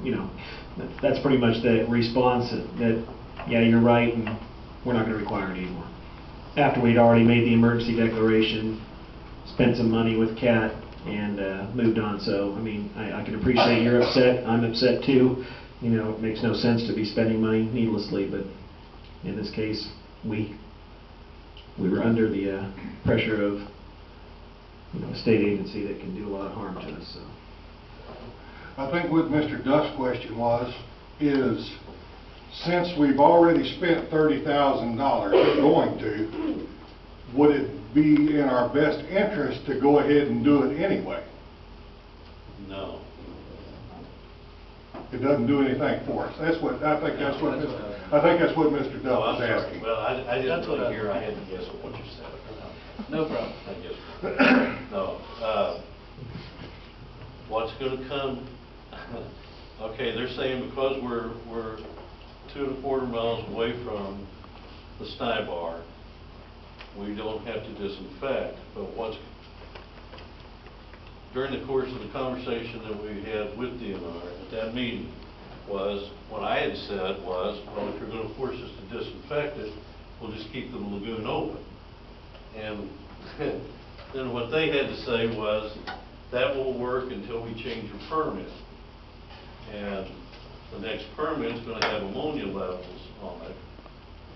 you know, that's pretty much the response that yeah, you're right, and we're not going to require it anymore. After we'd already made the emergency declaration, spent some money with CAT, and moved on. So, I mean, I can appreciate you're upset. I'm upset too. You know, it makes no sense to be spending money needlessly, but in this case, we were under the pressure of, you know, a state agency that can do a lot of harm to us. So, I think what Mr. Duff's question is, since we've already spent $30,000 going to, would it be in our best interest to go ahead and do it anyway? No. It doesn't do anything for us. That's what I think. That's what Mr. Duff was asking. Well, I didn't really hear. I had to guess what you said. No problem. I guess. No. What's going to come? Okay, they're saying because we're 2 1/4 miles away from the Sny Bar, we don't have to disinfect. But during the course of the conversation that we had with DNR at that meeting, was what I had said was, well, if you're going to force us to disinfect it, we'll just keep the lagoon open. And then what they had to say was, that will work until we change your permit. And the next permit is going to have ammonia levels on it,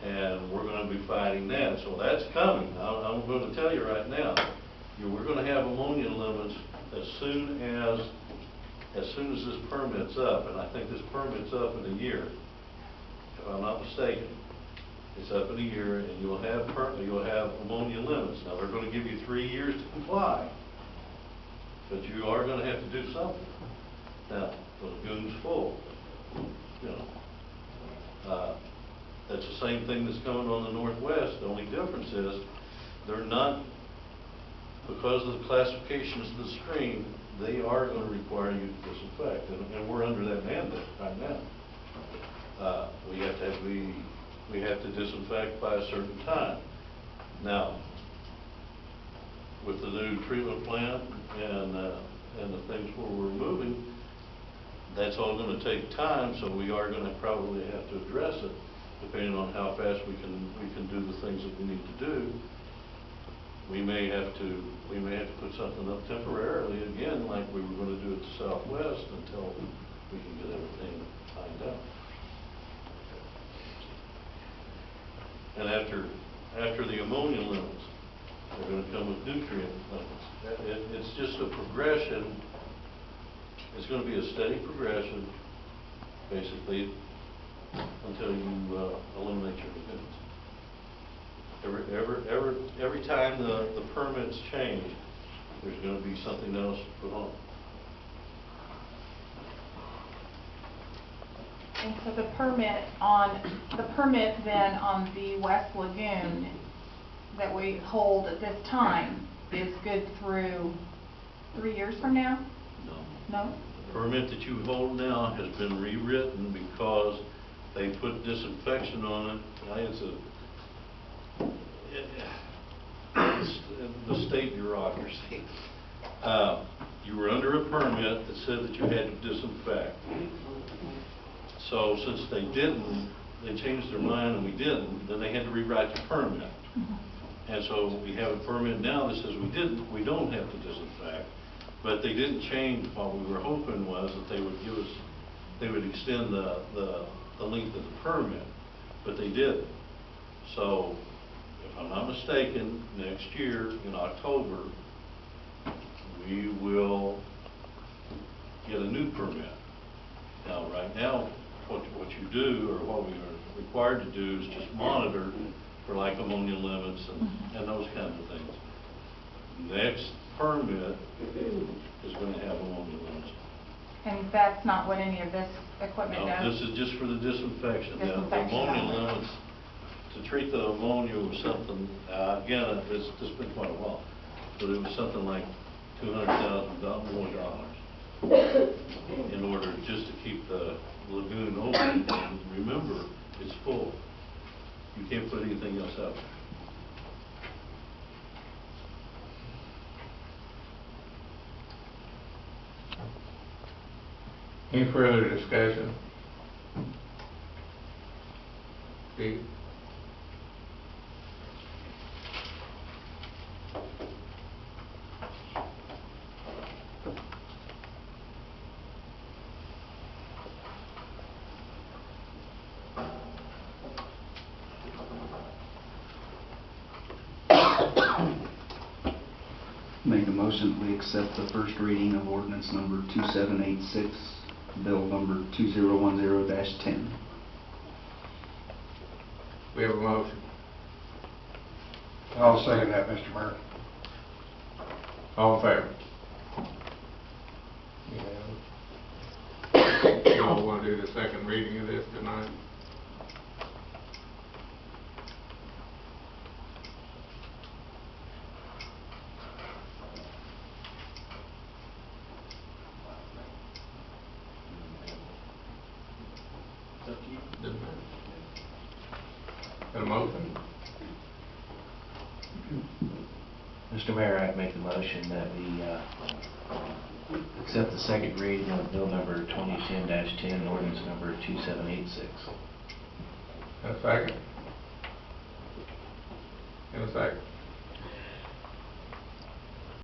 and we're going to be fighting that. So that's coming. I'm going to tell you right now, we're going to have ammonia limits as soon as this permit's up, and I think this permit's up in a year, if I'm not mistaken. It's up in a year, and you'll have ammonia limits. Now they're going to give you 3 years to comply, but you are going to have to do something. Now the lagoon's full, you know. That's the same thing that's coming on the northwest. The only difference is they're not, because of the classifications of the stream, they are going to require you to disinfect, and we're under that mandate right now. We have to disinfect by a certain time. Now, with the new treatment plant and the things where we're moving, that's all going to take time. So we are going to probably have to address it, depending on how fast we can do the things that we need to do. We may have to put something up temporarily again, like we were going to do at the Southwest, until we can get everything lined up. And after the ammonia limits, they're going to come with nutrient limits. It's just a progression. It's going to be a steady progression, basically, until you eliminate your limits. Every time the permits change, there's going to be something else put on. And so the permit then on the West Lagoon that we hold at this time is good through 3 years from now? No? The permit that you hold now has been rewritten because they put disinfection on it. It's the state bureaucracy. You were under a permit that said that you had to disinfect. So since they didn't, they changed their mind and we didn't, then they had to rewrite the permit. And so we have a permit now that says we don't have to disinfect, but they didn't change. What we were hoping was that they would extend the length of the permit, but they didn't. So if I'm not mistaken, next year in October, we will get a new permit. Now, right now, what you do, or what we are required to do, is just monitor for like ammonia limits and those kinds of things. Next permit is going to have ammonia limits. And that's not what any of this equipment does? No, this is just for the disinfection. The ammonia limits, to treat the ammonia was something, again, it's been quite a while, but it was something like $200,000 more in order just to keep the lagoon open. And remember, it's full. You can't put anything else out there. Any further discussion? Steve? Make a motion, we accept the first reading of ordinance number 2786, bill number 2010-10. We have a motion. I'll second that, Mr. Mayor. All in favor? Yeah. Y'all want to do the second reading of this tonight? Doesn't matter. Got a motion? Mr. Mayor, I'd make the motion that we accept the second reading of bill number 2010-10, ordinance number 2786. Got a second? Got a second?